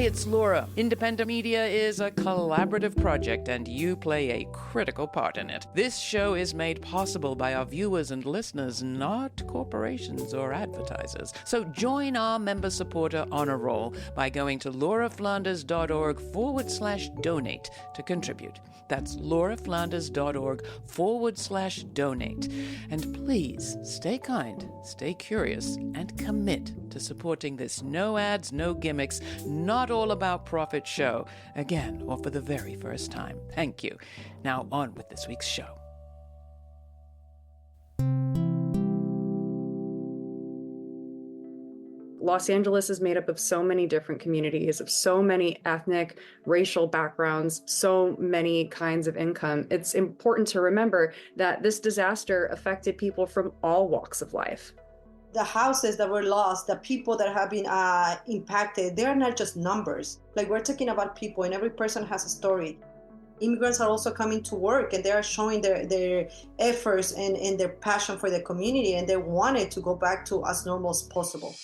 it's Laura. Independent media is a collaborative project, and you play a critical part in it. This show is made possible by our viewers and listeners, not corporations or advertisers. So join our member supporter honor roll by going to lauraflanders.org/donate to contribute. That's lauraflanders.org/donate. And please stay kind, stay curious, and commit to supporting this no ads, no gimmicks, not all about profit show, again, or for the very first time. Thank you. Now on with this week's show. Los Angeles is made up of so many different communities, of so many ethnic, racial backgrounds, so many kinds of income. It's important to remember that this disaster affected people from all walks of life. The houses that were lost, the people that have been impacted, they are not just numbers. Like, we're talking about people, and every person has a story. Immigrants are also coming to work, and they are showing their efforts and their passion for the community, and they want it to go back to as normal as possible.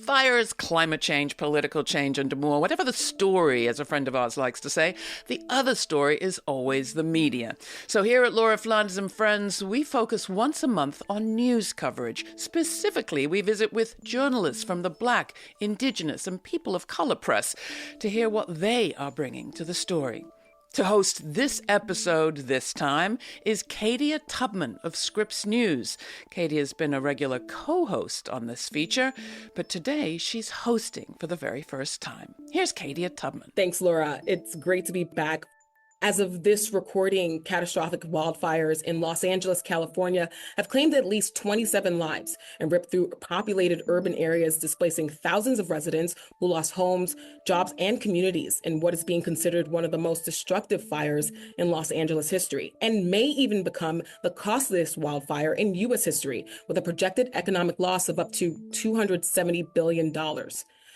Fires, climate change, political change, and more. Whatever the story, as a friend of ours likes to say, the other story is always the media. So here at Laura Flanders and Friends, we focus once a month on news coverage. Specifically, we visit with journalists from the Black, Indigenous, and people of color press to hear what they are bringing to the story. To host this episode this time is Kadia Tubman of Scripps News. Kadia's been a regular co-host on this feature, but today she's hosting for the very first time. Here's Kadia Tubman. Thanks, Laura. It's great to be back. As of this recording, catastrophic wildfires in Los Angeles, California, have claimed at least 27 lives and ripped through populated urban areas, displacing thousands of residents who lost homes, jobs, and communities in what is being considered one of the most destructive fires in Los Angeles history, and may even become the costliest wildfire in U.S. history, with a projected economic loss of up to $270 billion.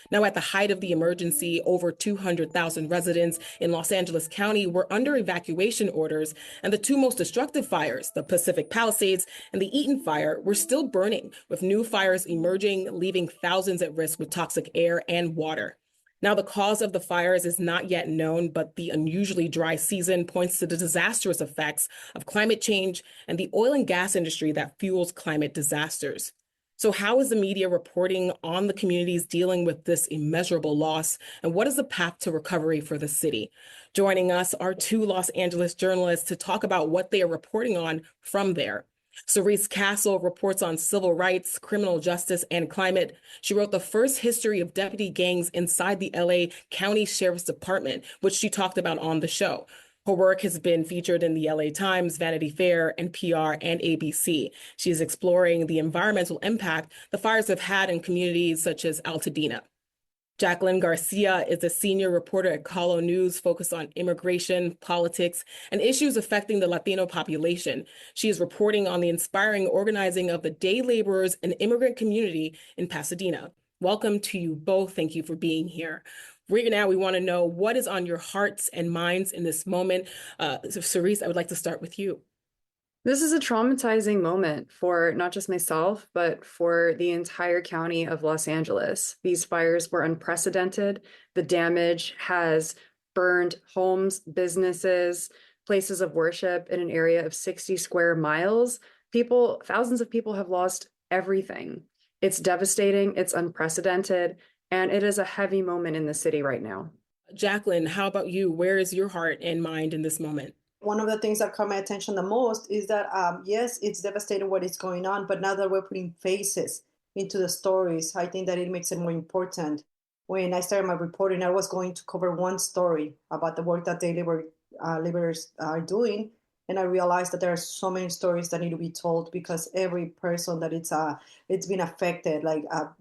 Now, at the height of the emergency, over 200,000 residents in Los Angeles County were under evacuation orders, and the two most destructive fires, the Pacific Palisades and the Eaton fire, were still burning, with new fires emerging, leaving thousands at risk with toxic air and water. Now, the cause of the fires is not yet known, but the unusually dry season points to the disastrous effects of climate change and the oil and gas industry that fuels climate disasters. So how is the media reporting on the communities dealing with this immeasurable loss, and what is the path to recovery for the city? Joining us are two Los Angeles journalists to talk about what they are reporting on from there. Cerise Castle reports on civil rights, criminal justice, and climate. She wrote the first history of deputy gangs inside the LA County Sheriff's Department, which she talked about on the show. Her work has been featured in the LA Times, Vanity Fair, NPR, and ABC. She is exploring the environmental impact the fires have had in communities such as Altadena. Jacqueline García is a senior reporter at CALÓ News, focused on immigration, politics, and issues affecting the Latino population. She is reporting on the inspiring organizing of the day laborers and immigrant community in Pasadena. Welcome to you both. Thank you for being here. Right now, we want to know what is on your hearts and minds in this moment. So Cerise, I would like to start with you. This is a traumatizing moment for not just myself, but for the entire county of Los Angeles. These fires were unprecedented. The damage has burned homes, businesses, places of worship in an area of 60 square miles. Thousands of people have lost everything. It's devastating, it's unprecedented, and it is a heavy moment in the city right now. Jacqueline, how about you? Where is your heart and mind in this moment? One of the things that caught my attention the most is that, yes, it's devastating what is going on, but now that we're putting faces into the stories, I think that it makes it more important. When I started my reporting, I was going to cover one story about the work that day laborers are doing. And I realized that there are so many stories that need to be told, because every person that it's been affected,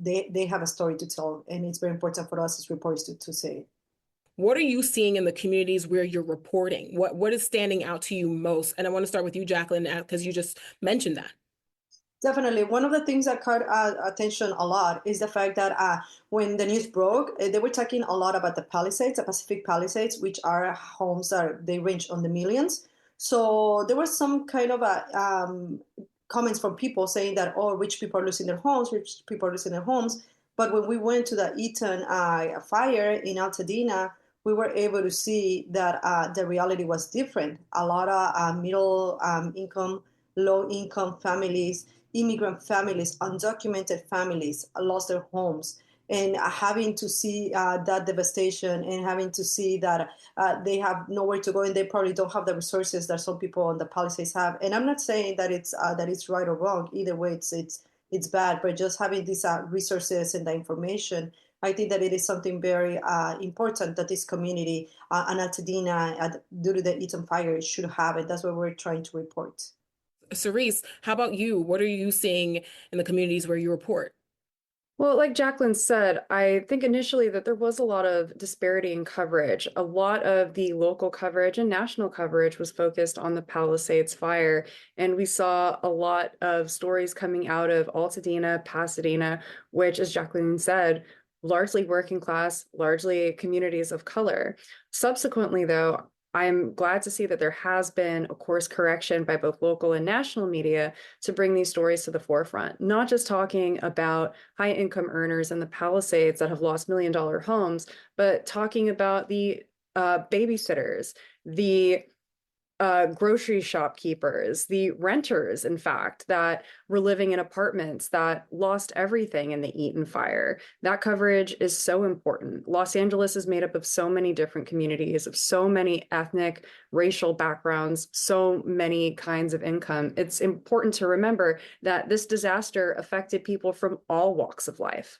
they have a story to tell, and it's very important for us as reporters to say it. What are you seeing in the communities where you're reporting? What is standing out to you most? And I want to start with you, Jacqueline, because you just mentioned that. Definitely. One of the things that caught attention a lot is the fact that when the news broke, they were talking a lot about the Palisades, the Pacific Palisades, which are homes that they range on the millions. So there was some kind of comments from people saying that, oh, rich people are losing their homes, But when we went to the Eaton fire in Altadena, we were able to see that the reality was different. A lot of middle income, low income families, immigrant families, undocumented families lost their homes. And having to see that devastation and having to see that they have nowhere to go and they probably don't have the resources that some people on the Palisades have. And I'm not saying that it's right or wrong. Either way, it's bad. But just having these resources and the information, I think that it is something very important that this community and Altadena, due to the Eaton fire, should have. And that's what we're trying to report. Cerise, how about you? What are you seeing in the communities where you report? Well, like Jacqueline said, I think initially that there was a lot of disparity in coverage. A lot of the local coverage and national coverage was focused on the Palisades fire. And we saw a lot of stories coming out of Altadena, Pasadena, which, as Jacqueline said, largely working class, largely communities of color. Subsequently, though, I'm glad to see that there has been a course correction by both local and national media to bring these stories to the forefront, not just talking about high income earners in the Palisades that have lost $1 million homes, but talking about the babysitters, the grocery shopkeepers, the renters, in fact, that were living in apartments that lost everything in the Eaton fire. That coverage is so important. Los Angeles is made up of so many different communities, of so many ethnic, racial backgrounds, so many kinds of income. It's important to remember that this disaster affected people from all walks of life.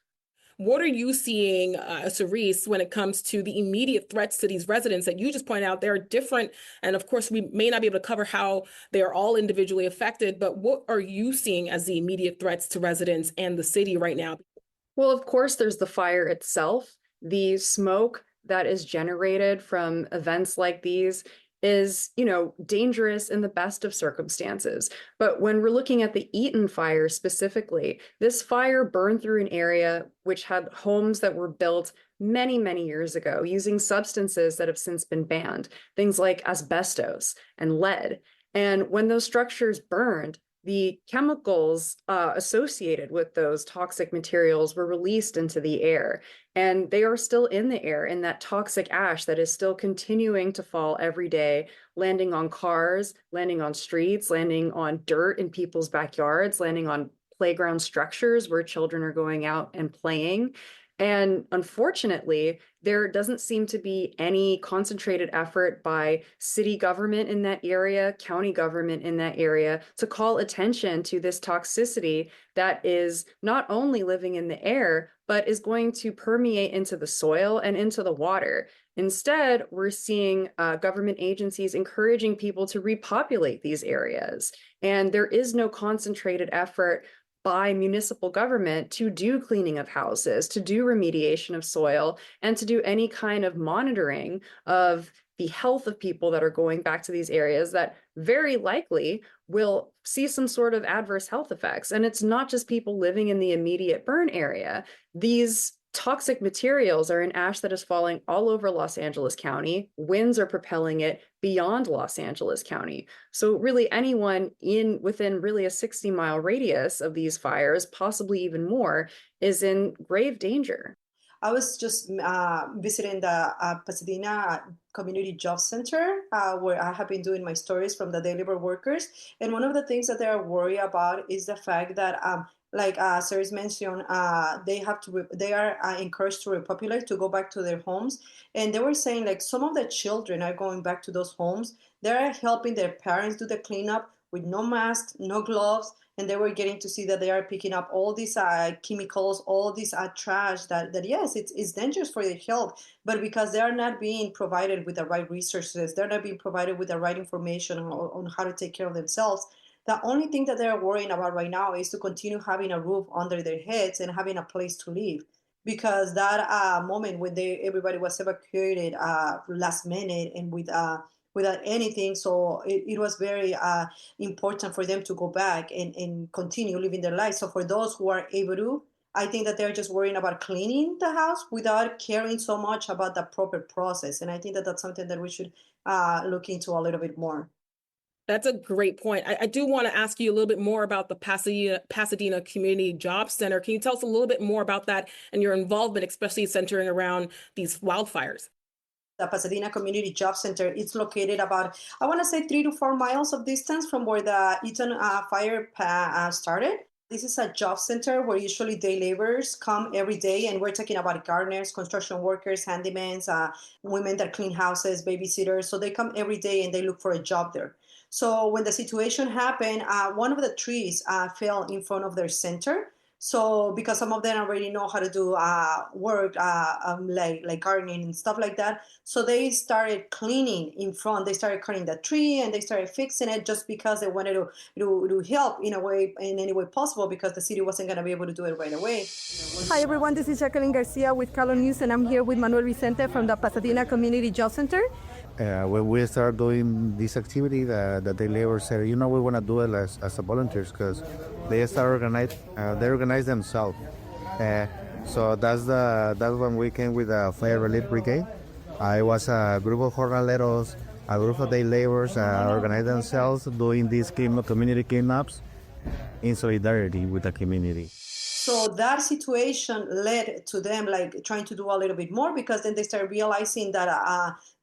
What are you seeing, Cerise, when it comes to the immediate threats to these residents that you just pointed out? They're different. And of course, we may not be able to cover how they are all individually affected, but what are you seeing as the immediate threats to residents and the city right now? Well, of course, there's the fire itself. The smoke that is generated from events like these is, dangerous in the best of circumstances. But when we're looking at the Eaton fire specifically, this fire burned through an area which had homes that were built many, many years ago using substances that have since been banned, things like asbestos and lead. And when those structures burned, the chemicals associated with those toxic materials were released into the air, and they are still in the air in that toxic ash that is still continuing to fall every day, landing on cars, landing on streets, landing on dirt in people's backyards, landing on playground structures where children are going out and playing. And unfortunately, there doesn't seem to be any concentrated effort by city government in that area, county government in that area to call attention to this toxicity that is not only living in the air, but is going to permeate into the soil and into the water. Instead, we're seeing government agencies encouraging people to repopulate these areas. And there is no concentrated effort by municipal government to do cleaning of houses, to do remediation of soil, and to do any kind of monitoring of the health of people that are going back to these areas that very likely will see some sort of adverse health effects. And it's not just people living in the immediate burn area. These toxic materials are in ash that is falling all over Los Angeles County. Winds are propelling it beyond Los Angeles County. So really anyone within really a 60-mile radius of these fires, possibly even more, is in grave danger. I was just visiting the Pasadena Community Job Center, where I have been doing my stories from the day labor workers. And one of the things that they are worried about is the fact that like Cerise mentioned, they are encouraged to repopulate, to go back to their homes. And they were saying like some of the children are going back to those homes. They're helping their parents do the cleanup with no masks, no gloves. And they were getting to see that they are picking up all these chemicals, all this trash that yes, it's dangerous for their health. But because they are not being provided with the right resources, they're not being provided with the right information on how to take care of themselves. The only thing that they're worrying about right now is to continue having a roof under their heads and having a place to live. Because that moment when everybody was evacuated last minute and without anything, so it was very important for them to go back and continue living their lives. So for those who are able to, I think that they're just worrying about cleaning the house without caring so much about the proper process. And I think that that's something that we should look into a little bit more. That's a great point. I do want to ask you a little bit more about the Pasadena Community Job Center. Can you tell us a little bit more about that and your involvement, especially centering around these wildfires? The Pasadena Community Job Center, it's located about, I want to say 3 to 4 miles of distance from where the Eaton fire started. This is a job center where usually day laborers come every day, and we're talking about gardeners, construction workers, handymans, women that clean houses, babysitters. So they come every day and they look for a job there. So when the situation happened, one of the trees fell in front of their center. So because some of them already know how to do work like gardening and stuff like that, so they started cleaning in front. They started cutting the tree and they started fixing it just because they wanted to help in any way possible, because the city wasn't going to be able to do it right away. Hi everyone, this is Jacqueline García with CALÓ News, and I'm here with Manuel Vicente from the Pasadena Community Job Center. When we started doing this activity, the day labor said, we want to do it as a volunteers, because they start they organize themselves. So that's when we came with the Fire Relief Brigade. I was a group of jornaleros, a group of day laborers organized themselves doing these community cleanups in solidarity with the community. So that situation led to them like trying to do a little bit more, because then they started realizing that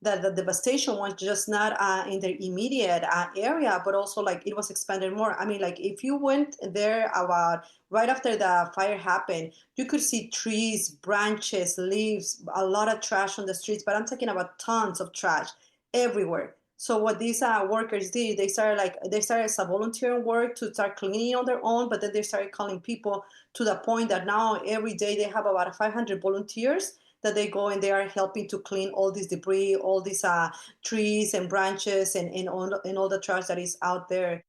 that the devastation was just not in their immediate area, but also like it was expanded more. I mean, like if you went there about right after the fire happened, you could see trees, branches, leaves, a lot of trash on the streets, but I'm talking about tons of trash everywhere. So what these workers did, they started as a volunteer work to start cleaning on their own, but then they started calling people to the point that now every day they have about 500 volunteers that they go and they are helping to clean all this debris, all these trees and branches and all the trash that is out there.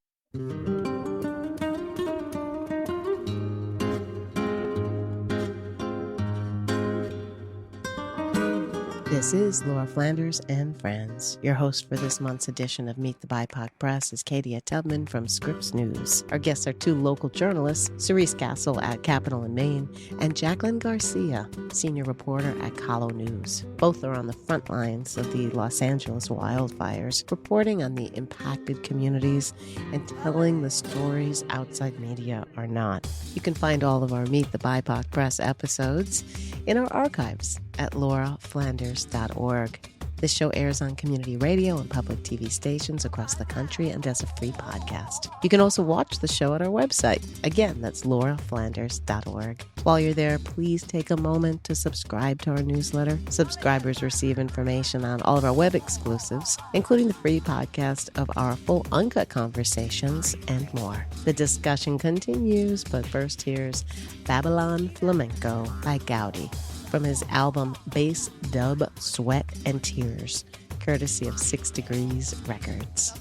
This is Laura Flanders and Friends. Your host for this month's edition of Meet the BIPOC Press is Kadia Tubman from Scripps News. Our guests are two local journalists, Cerise Castle at Capital in Maine and Jacqueline García, senior reporter at CALÓ News. Both are on the front lines of the Los Angeles wildfires, reporting on the impacted communities and telling the stories outside media are not. You can find all of our Meet the BIPOC Press episodes in our archives at lauraflanders.org. This show airs on community radio and public TV stations across the country and as a free podcast. You can also watch the show at our website. Again, that's lauraflanders.org. While you're there, please take a moment to subscribe to our newsletter. Subscribers receive information on all of our web exclusives, including the free podcast of our full uncut conversations and more. The discussion continues, but first here's Babylon Flamenco by Gaudi from his album Bass, Dub, Sweat, and Tears, courtesy of 6 Degrees Records.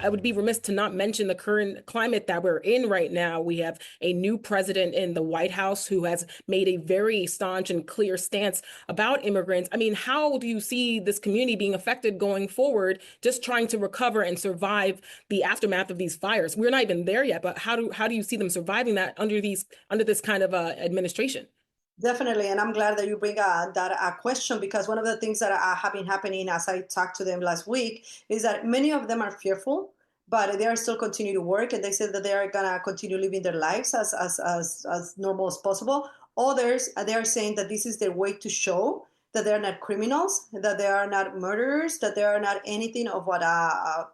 I would be remiss to not mention the current climate that we're in right now. We have a new president in the White House who has made a very staunch and clear stance about immigrants. I mean, how do you see this community being affected going forward, just trying to recover and survive the aftermath of these fires? We're not even there yet, but how do you see them surviving that under this kind of administration? Definitely, and I'm glad that you bring that question, because one of the things that have been happening as I talked to them last week is that many of them are fearful, but they are still continue to work, and they said that they are gonna continue living their lives as normal as possible. Others, they are saying that this is their way to show that they are not criminals, that they are not murderers, that they are not anything of what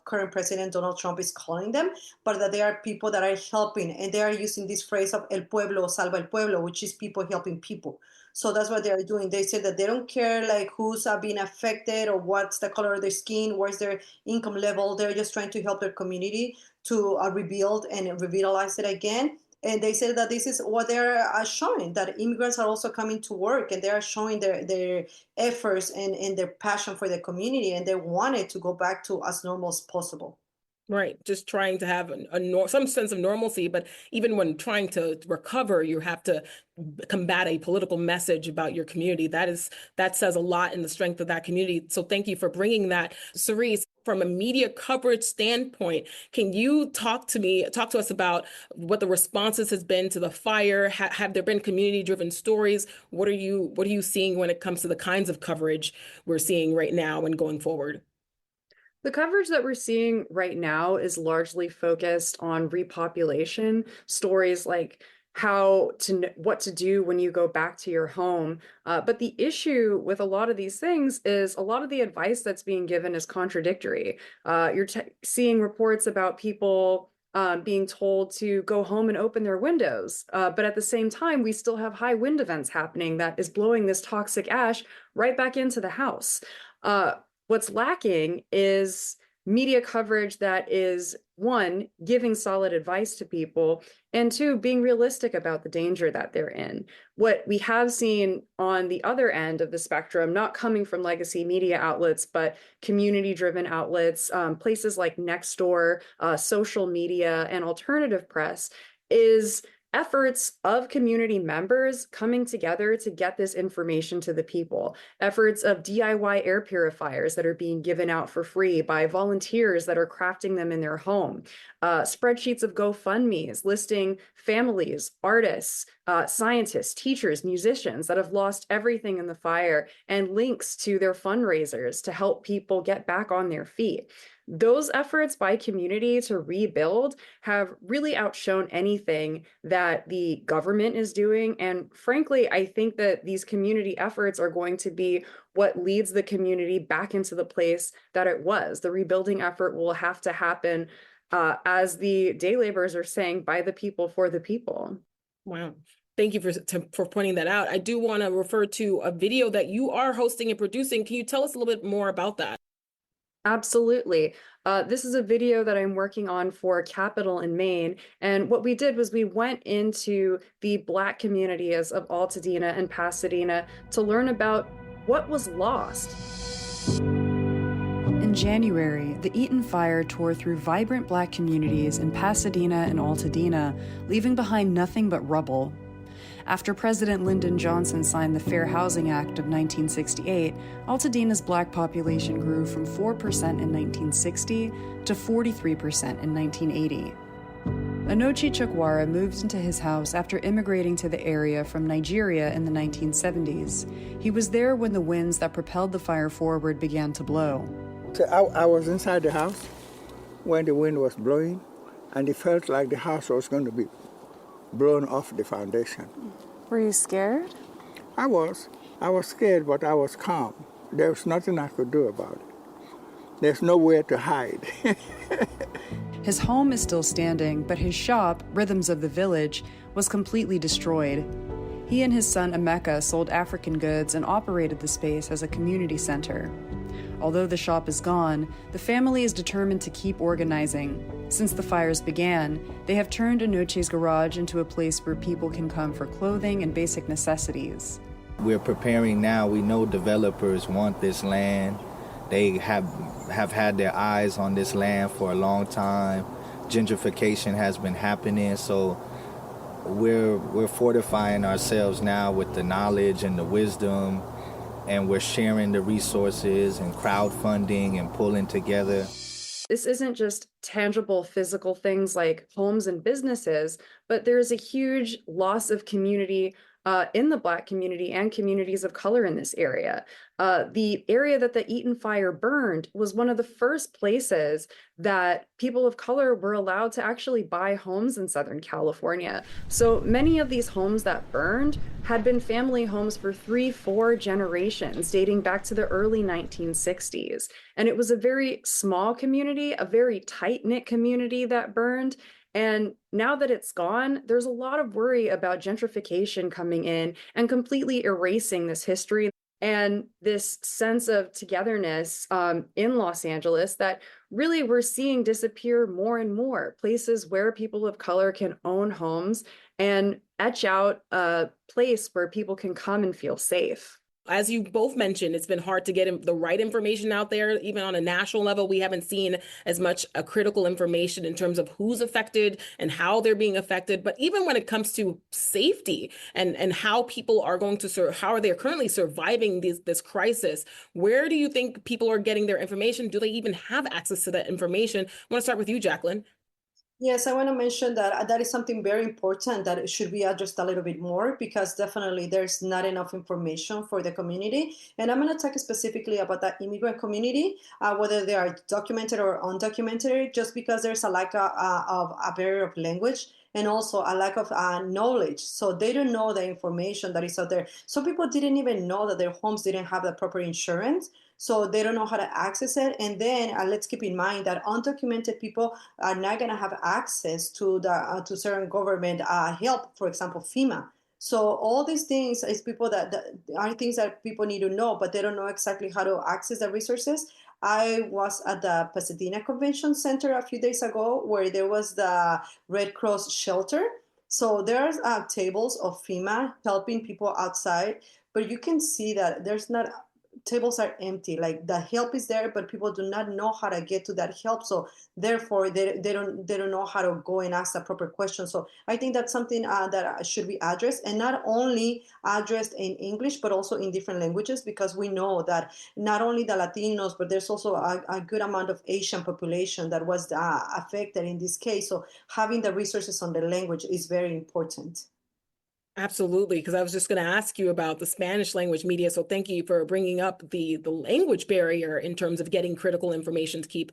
current President Donald Trump is calling them, but that they are people that are helping, and they are using this phrase of el pueblo salva el pueblo, which is people helping people. So that's what they are doing. They say that they don't care like who's being affected or what's the color of their skin, where's their income level. They're just trying to help their community to rebuild and revitalize it again. And they said that this is what they're showing, that immigrants are also coming to work, and they are showing their efforts and their passion for the community, and they want it to go back to as normal as possible. Right. Just trying to have some sense of normalcy. But even when trying to recover, you have to combat a political message about your community. That says a lot in the strength of that community. So thank you for bringing that. Cerise, from a media coverage standpoint, can you talk to us about what the responses has been to the fire? Have there been community-driven stories? What are you seeing when it comes to the kinds of coverage we're seeing right now and going forward? The coverage that we're seeing right now is largely focused on repopulation, stories like what to do when you go back to your home. But the issue with a lot of these things is a lot of the advice that's being given is contradictory. You're seeing reports about people being told to go home and open their windows. But at the same time, we still have high wind events happening that is blowing this toxic ash right back into the house. What's lacking is media coverage that is, one, giving solid advice to people, and two, being realistic about the danger that they're in. What we have seen on the other end of the spectrum, not coming from legacy media outlets, but community-driven outlets, places like Nextdoor, social media, and alternative press, is efforts of community members coming together to get this information to the people. Efforts of DIY air purifiers that are being given out for free by volunteers that are crafting them in their home. Spreadsheets of GoFundMes listing families, artists, scientists, teachers, musicians that have lost everything in the fire, and links to their fundraisers to help people get back on their feet. Those efforts by community to rebuild have really outshone anything that the government is doing. And frankly, I think that these community efforts are going to be what leads the community back into the place that it was. The rebuilding effort will have to happen, as the day laborers are saying, by the people, for the people. Wow. Thank you for pointing that out. I do want to refer to a video that you are hosting and producing. Can you tell us a little bit more about that? Absolutely. This is a video that I'm working on for Capital in Maine. And what we did was we went into the Black communities of Altadena and Pasadena to learn about what was lost. In January, the Eaton fire tore through vibrant Black communities in Pasadena and Altadena, leaving behind nothing but rubble. After President Lyndon Johnson signed the Fair Housing Act of 1968, Altadena's Black population grew from 4% in 1960 to 43% in 1980. Anochi Chukwara moved into his house after immigrating to the area from Nigeria in the 1970s. He was there when the winds that propelled the fire forward began to blow. So I was inside the house when the wind was blowing, and it felt like the house was going to be blown off the foundation. Were you scared? I was scared, but I was calm. There was nothing I could do about it. There's nowhere to hide. His home is still standing, but his shop, Rhythms of the Village, was completely destroyed. He and his son Emeka sold African goods and operated the space as a community center. Although the shop is gone, the family is determined to keep organizing. Since the fires began, they have turned Anochi's garage into a place where people can come for clothing and basic necessities. We're preparing now. We know developers want this land. They have had their eyes on this land for a long time. Gentrification has been happening, so we're fortifying ourselves now with the knowledge and the wisdom, and we're sharing the resources and crowdfunding and pulling together. This isn't just tangible physical things like homes and businesses, but there's a huge loss of community in the Black community and communities of color in this area. The area that the Eaton fire burned was one of the first places that people of color were allowed to actually buy homes in Southern California. So many of these homes that burned had been family homes for 3-4 generations, dating back to the early 1960s. And it was a very small community, a very tight-knit community that burned. And now that it's gone, there's a lot of worry about gentrification coming in and completely erasing this history and this sense of togetherness in Los Angeles that really we're seeing disappear more and more. Places where people of color can own homes and etch out a place where people can come and feel safe. As you both mentioned, it's been hard to get the right information out there. Even on a national level, we haven't seen as much critical information in terms of who's affected and how they're being affected. But even when it comes to safety and how people are going to how are they currently surviving this crisis, where do you think people are getting their information? Do they even have access to that information? I want to start with you, Jacqueline. Yes, I want to mention that that is something very important that it should be addressed a little bit more, because definitely there's not enough information for the community. And I'm going to talk specifically about the immigrant community, whether they are documented or undocumented, just because there's a lack of a barrier of language and also a lack of knowledge. So they don't know the information that is out there. Some people didn't even know that their homes didn't have the proper insurance. So they don't know how to access it. And then let's keep in mind that undocumented people are not going to have access to the to certain government help, for example, FEMA. So all these things is people that are things that people need to know, but they don't know exactly how to access the resources. I was at the Pasadena Convention Center a few days ago, where there was the Red Cross shelter. So there's tables of FEMA helping people outside, but you can see that there's not, tables are empty. Like, the help is there, but people do not know how to get to that help. So therefore, they don't know how to go and ask the proper question. So I think that's something that should be addressed, and not only addressed in English, but also in different languages, because we know that not only the Latinos, but there's also a good amount of Asian population that was affected in this case. So having the resources on the language is very important. Absolutely, because I was just going to ask you about the Spanish language media. So thank you for bringing up the language barrier in terms of getting critical information to keep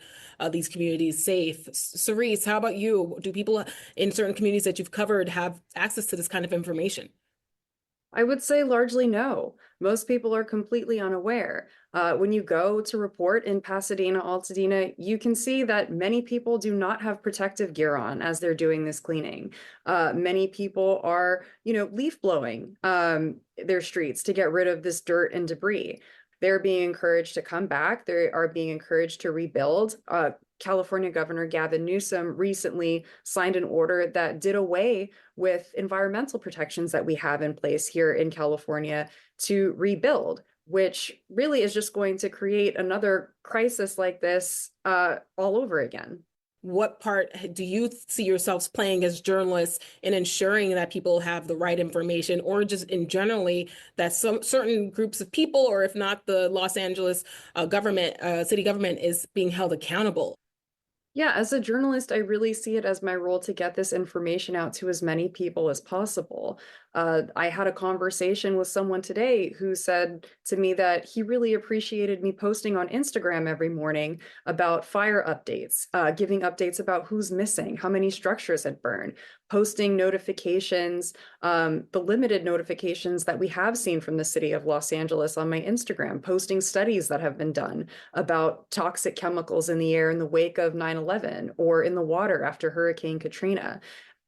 these communities safe. Cerise, how about you? Do people in certain communities that you've covered have access to this kind of information? I would say largely no. Most people are completely unaware. When you go to report in Pasadena, Altadena, you can see that many people do not have protective gear on as they're doing this cleaning. Many people are, leaf blowing their streets to get rid of this dirt and debris. They're being encouraged to come back. They are being encouraged to rebuild. California Governor Gavin Newsom recently signed an order that did away with environmental protections that we have in place here in California to rebuild, which really is just going to create another crisis like this all over again. What part do you see yourselves playing as journalists in ensuring that people have the right information, or just in generally that some certain groups of people, or if not the Los Angeles government, city government, is being held accountable? Yeah, as a journalist, I really see it as my role to get this information out to as many people as possible. I had a conversation with someone today who said to me that he really appreciated me posting on Instagram every morning about fire updates, giving updates about who's missing, how many structures had burned, posting notifications, the limited notifications that we have seen from the city of Los Angeles on my Instagram, posting studies that have been done about toxic chemicals in the air in the wake of 9/11 or in the water after Hurricane Katrina.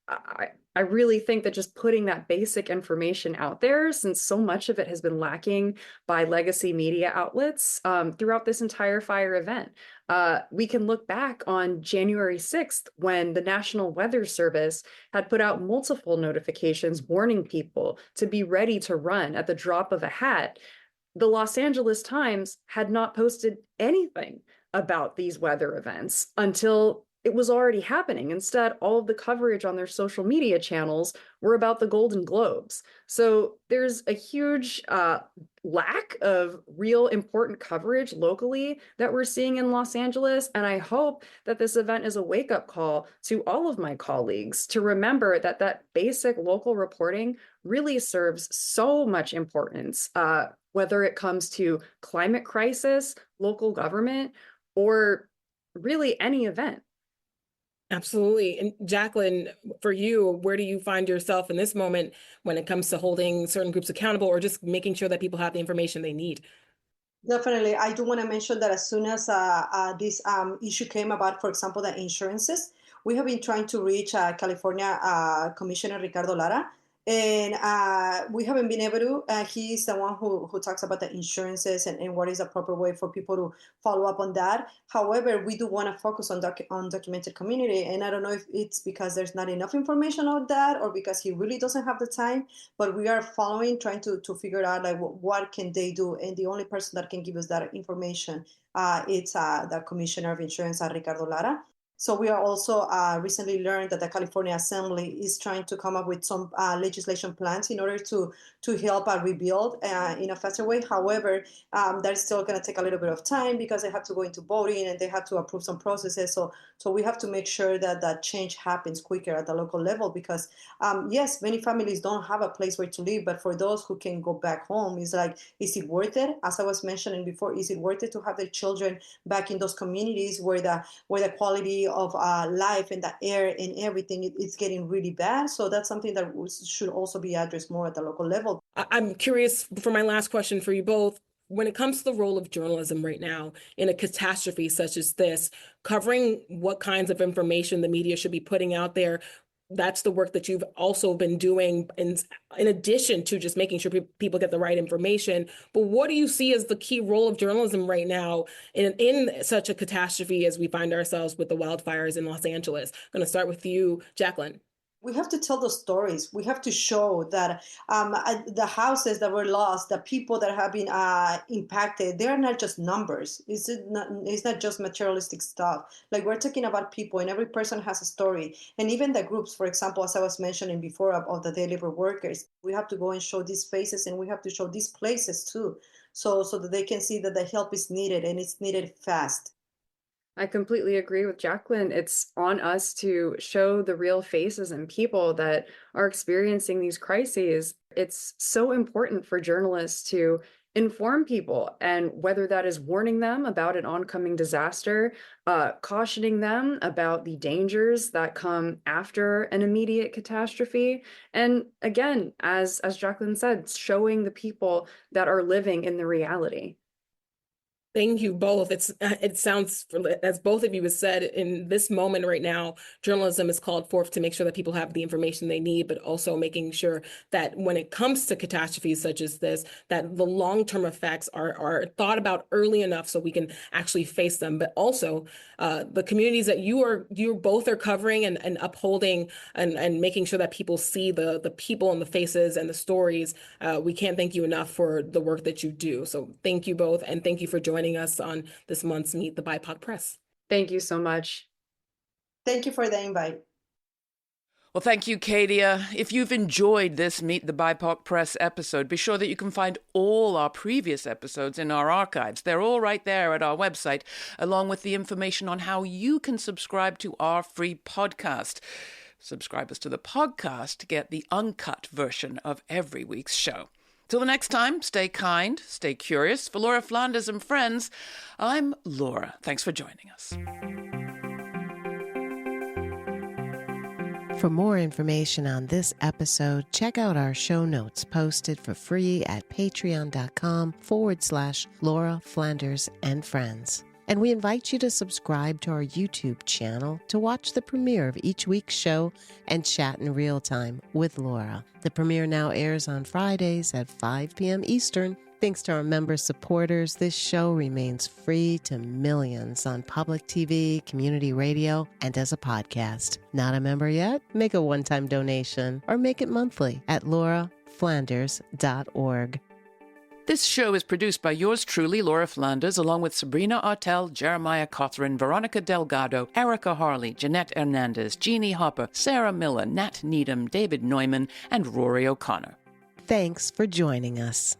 I really think that just putting that basic information out there, since so much of it has been lacking by legacy media outlets throughout this entire fire event. We can look back on January 6th when the National Weather Service had put out multiple notifications warning people to be ready to run at the drop of a hat. The Los Angeles Times had not posted anything about these weather events until it was already happening. Instead, all of the coverage on their social media channels were about the Golden Globes. So there's a huge lack of real important coverage locally that we're seeing in Los Angeles. And I hope that this event is a wake-up call to all of my colleagues to remember that that basic local reporting really serves so much importance, whether it comes to climate crisis, local government, or really any event. Absolutely. And Jacqueline, for you, where do you find yourself in this moment when it comes to holding certain groups accountable or just making sure that people have the information they need? Definitely. I do want to mention that as soon as this issue came about, for example, the insurances, we have been trying to reach California Commissioner Ricardo Lara, And we haven't been able to. He's the one who talks about the insurances and what is the proper way for people to follow up on that. However, we do want to focus on documented community. And I don't know if it's because there's not enough information on that or because he really doesn't have the time. But we are following, trying to figure out like what can they do. And the only person that can give us that information, it's the Commissioner of Insurance, Ricardo Lara. So we are also recently learned that the California Assembly is trying to come up with some legislation plans in order to help rebuild in a faster way. However, that's still going to take a little bit of time because they have to go into voting and they have to approve some processes. So we have to make sure that that change happens quicker at the local level because, yes, many families don't have a place where to live, but for those who can go back home, it's like, is it worth it? As I was mentioning before, is it worth it to have their children back in those communities where the quality of life and the air and everything it's getting really bad? So that's something that should also be addressed more at the local level. I'm curious for my last question for you both. When it comes to the role of journalism right now in a catastrophe such as this, covering what kinds of information the media should be putting out there, that's the work that you've also been doing in addition to just making sure people get the right information. But what do you see as the key role of journalism right now in such a catastrophe as we find ourselves with the wildfires in Los Angeles? I'm going to start with you, Jacqueline. We have to tell the stories. We have to show that the houses that were lost, the people that have been impacted, they're not just numbers. It's not just materialistic stuff. Like we're talking about people and every person has a story. And even the groups, for example, as I was mentioning before of the day labor workers, we have to go and show these faces and we have to show these places too. So that they can see that the help is needed and it's needed fast. I completely agree with Jacqueline. It's on us to show the real faces and people that are experiencing these crises. It's so important for journalists to inform people, and whether that is warning them about an oncoming disaster, cautioning them about the dangers that come after an immediate catastrophe, and again, as Jacqueline said, showing the people that are living in the reality. Thank you both. It sounds, as both of you have said, in this moment right now, journalism is called forth to make sure that people have the information they need, but also making sure that when it comes to catastrophes such as this, that the long-term effects are thought about early enough so we can actually face them. But also the communities that you both are covering and upholding and making sure that people see the people and the faces and the stories. We can't thank you enough for the work that you do. So thank you both, and thank you for joining us on this month's Meet the BIPOC Press. Thank you so much. Thank you for the invite. Well, thank you, Kadia. If you've enjoyed this Meet the BIPOC Press episode, be sure that you can find all our previous episodes in our archives. They're all right there at our website, along with the information on how you can subscribe to our free podcast. Subscribers to the podcast to get the uncut version of every week's show. Till the next time, stay kind, stay curious. For Laura Flanders and friends, I'm Laura. Thanks for joining us. For more information on this episode, check out our show notes posted for free at patreon.com/Laura Flanders and Friends. And we invite you to subscribe to our YouTube channel to watch the premiere of each week's show and chat in real time with Laura. The premiere now airs on Fridays at 5 p.m. Eastern. Thanks to our member supporters, this show remains free to millions on public TV, community radio, and as a podcast. Not a member yet? Make a one-time donation or make it monthly at lauraflanders.org. This show is produced by yours truly, Laura Flanders, along with Sabrina Artel, Jeremiah Cothran, Veronica Delgado, Erica Harley, Jeanette Hernandez, Jeannie Hopper, Sarah Miller, Nat Needham, David Neumann, and Rory O'Connor. Thanks for joining us.